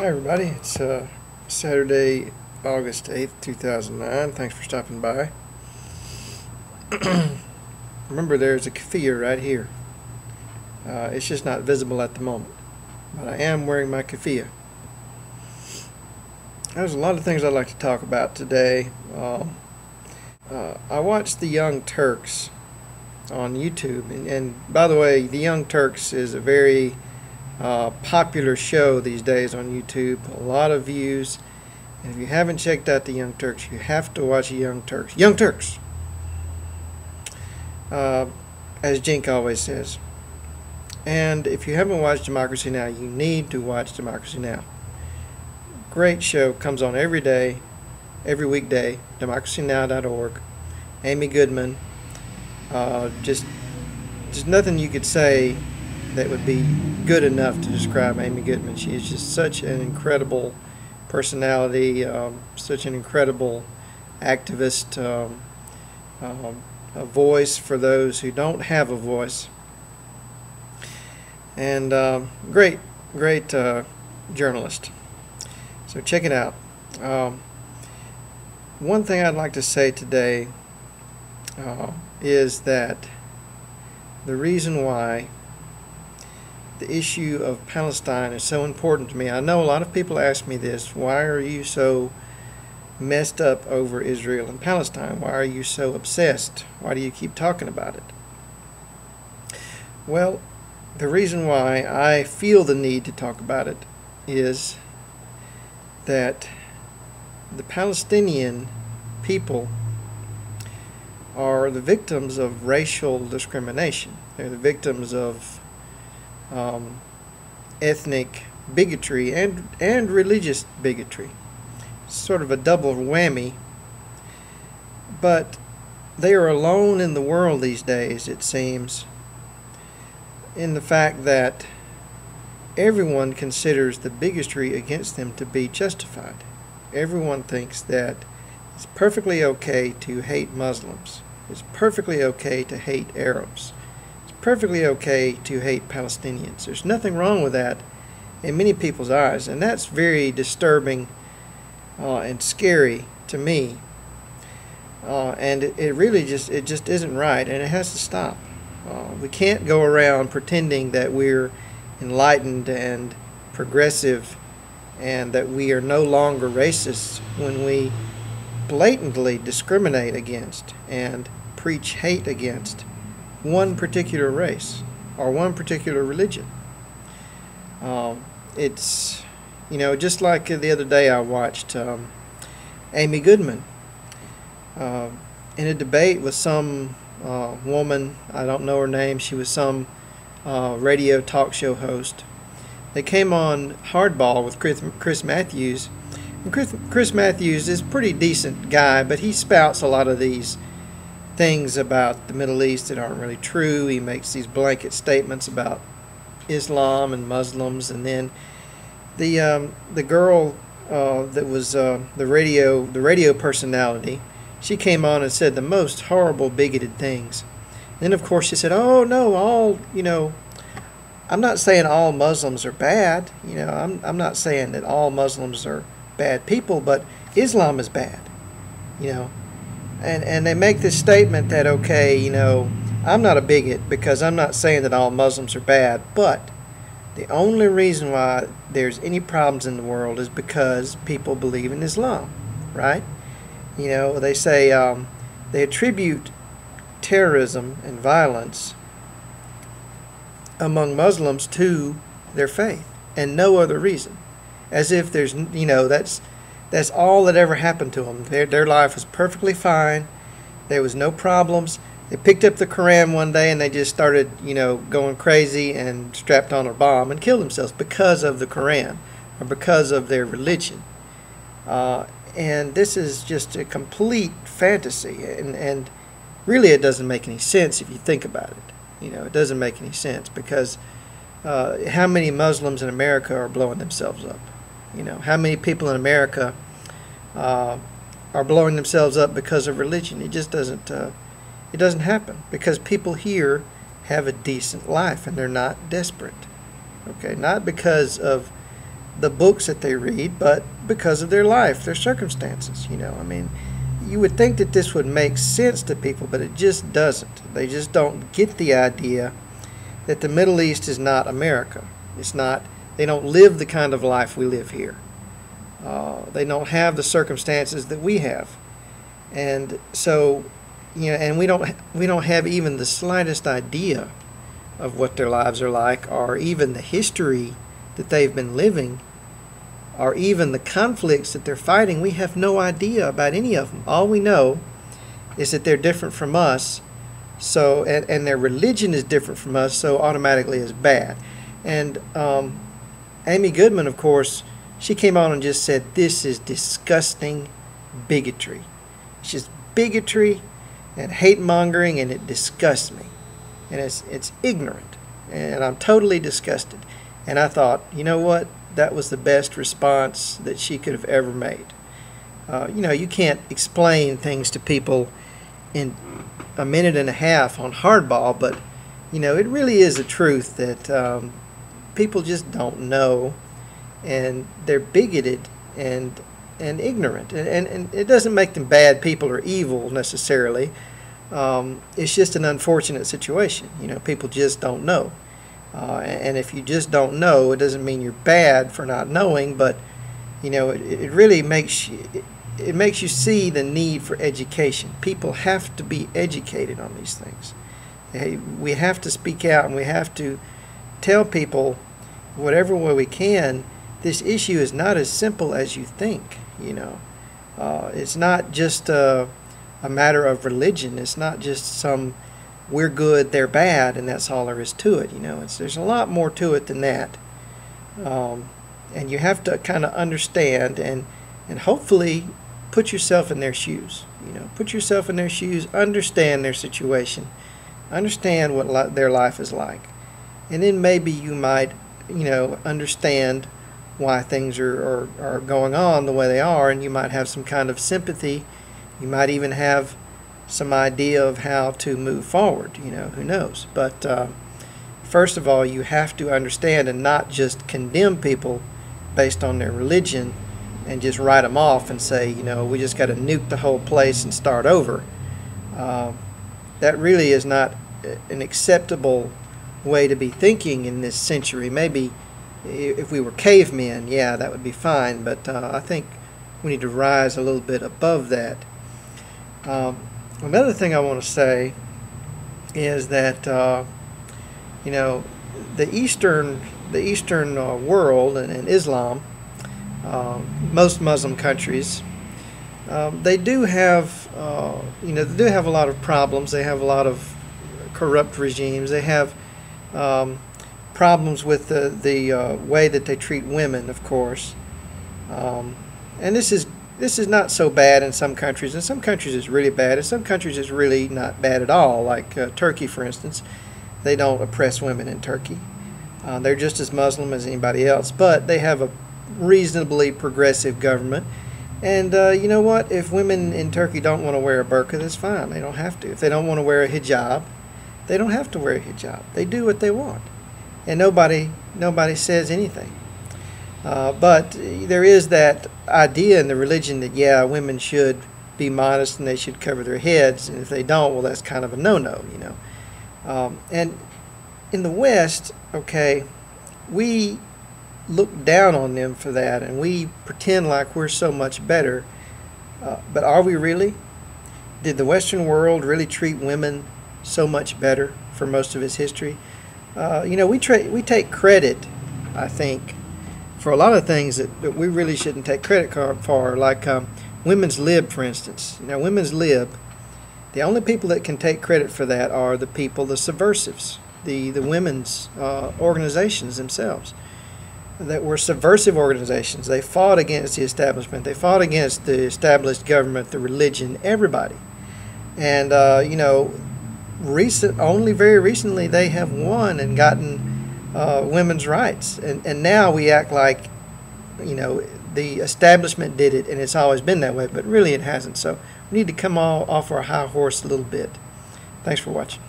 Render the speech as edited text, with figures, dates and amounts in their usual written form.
Hi everybody, it's Saturday, August 8th, 2009. Thanks for stopping by. Remember, there's a keffiyeh right here. It's just not visible at the moment, but I am wearing my keffiyeh. There's a lot of things I'd like to talk about today. I watched the Young Turks on YouTube, and by the way, the Young Turks is a very popular show these days on YouTube. A lot of views. And if you haven't checked out the Young Turks, you have to watch the Young Turks. Young Turks! As Jink always says. And if you haven't watched Democracy Now!, you need to watch Democracy Now! Great show. Comes on every day, every weekday. democracynow.org. Amy Goodman. Just nothing you could say that would be good enough to describe Amy Goodman. She is just such an incredible personality, such an incredible activist, a voice for those who don't have a voice, and great journalist. So check it out. One thing I'd like to say today is that the reason why the issue of Palestine is so important to me. I know a lot of people ask me this: why are you so messed up over Israel and Palestine? Why are you so obsessed? Why do you keep talking about it? Well, the reason why I feel the need to talk about it is that the Palestinian people are the victims of racial discrimination. They're the victims of ethnic bigotry and religious bigotry. Sort of a double whammy. But they are alone in the world these days, it seems, in the fact that everyone considers the bigotry against them to be justified. Everyone thinks that it's perfectly okay to hate Muslims. It's perfectly okay to hate Arabs. Perfectly okay to hate Palestinians. There's nothing wrong with that in many people's eyes, and that's very disturbing and scary to me. And it really just isn't right, and it has to stop. We can't go around pretending that we're enlightened and progressive and that we are no longer racist when we blatantly discriminate against and preach hate against one particular race or one particular religion. It's, just like the other day I watched Amy Goodman in a debate with some woman. I don't know her name. She was some radio talk show host. They came on Hardball with Chris Matthews. And Chris Matthews is a pretty decent guy, but he spouts a lot of these things about the Middle East that aren't really true. He makes these blanket statements about Islam and Muslims, and then the girl that was the radio personality, she came on and said the most horrible, bigoted things. Then of course she said, "Oh no, I'm not saying all Muslims are bad. I'm not saying that all Muslims are bad people, but Islam is bad. And they make this statement that, okay, I'm not a bigot because I'm not saying that all Muslims are bad, but the only reason why there's any problems in the world is because people believe in Islam, right? They say they attribute terrorism and violence among Muslims to their faith and no other reason, as if there's, that's all that ever happened to them. Their life was perfectly fine. There was no problems. They picked up the Quran one day and they just started, going crazy and strapped on a bomb and killed themselves because of the Quran or because of their religion. And this is just a complete fantasy. And really it doesn't make any sense if you think about it. It doesn't make any sense because how many Muslims in America are blowing themselves up? How many people in America are blowing themselves up because of religion? It just doesn't happen because people here have a decent life and they're not desperate. Okay, not because of the books that they read, but because of their life, their circumstances. I mean, you would think that this would make sense to people, but it just doesn't. They just don't get the idea that the Middle East is not America. It's not. They don't live the kind of life we live here. They don't have the circumstances that we have, and so, and we don't have even the slightest idea of what their lives are like, or even the history that they've been living, or even the conflicts that they're fighting. We have no idea about any of them. All we know is that they're different from us, so and their religion is different from us, so automatically is bad. And Amy Goodman, of course, she came on and just said, this is disgusting bigotry. It's just bigotry and hate-mongering, and it disgusts me. And it's ignorant, and I'm totally disgusted. And I thought, you know what? That was the best response that she could have ever made. You can't explain things to people in a minute and a half on hardball, but, it really is a truth that people just don't know, and they're bigoted and ignorant. And it doesn't make them bad people or evil necessarily. It's just an unfortunate situation. People just don't know. And if you just don't know, it doesn't mean you're bad for not knowing, but it really makes you see the need for education. People have to be educated on these things. We have to speak out, and we have to tell people whatever way we can, this issue is not as simple as you think. It's not just a matter of religion. It's not just some we're good, they're bad, and that's all there is to it. There's a lot more to it than that. And you have to kind of understand and hopefully put yourself in their shoes. Put yourself in their shoes, understand their situation, understand what their life is like. And then maybe you might, understand why things are going on the way they are, and you might have some kind of sympathy. You might even have some idea of how to move forward. Who knows? But first of all, you have to understand and not just condemn people based on their religion and just write them off and say, we just got to nuke the whole place and start over. That really is not an acceptable way to be thinking in this century. Maybe if we were cavemen, yeah, that would be fine, but I think we need to rise a little bit above that. Another thing I want to say is that the Eastern world and Islam, most Muslim countries, they do have they do have a lot of problems. They have a lot of corrupt regimes. They have problems with the way that they treat women, of course, and this is not so bad in some countries. In some countries it's really bad. In some countries it's really not bad at all, like Turkey, for instance. They don't oppress women in Turkey. They're just as Muslim as anybody else, but they have a reasonably progressive government. And you know what? If women in Turkey don't want to wear a burqa, that's fine. They don't have to. If they don't want to wear a hijab, they don't have to wear a hijab. They do what they want. And nobody says anything. But there is that idea in the religion that, yeah, women should be modest and they should cover their heads, and if they don't, well, that's kind of a no-no, and in the West, okay, we look down on them for that, and we pretend like we're so much better, but are we really? Did the Western world really treat women so much better for most of its history? We take credit, I think, for a lot of things that we really shouldn't take credit for, like women's lib, for instance. Now, women's lib, the only people that can take credit for that are the subversives, the women's organizations themselves, that were subversive organizations. They fought against the establishment. They fought against the established government, the religion, everybody. And, only very recently they have won and gotten women's rights, and now we act like the establishment did it and it's always been that way, but really it hasn't. So we need to come off our high horse a little bit. Thanks for watching.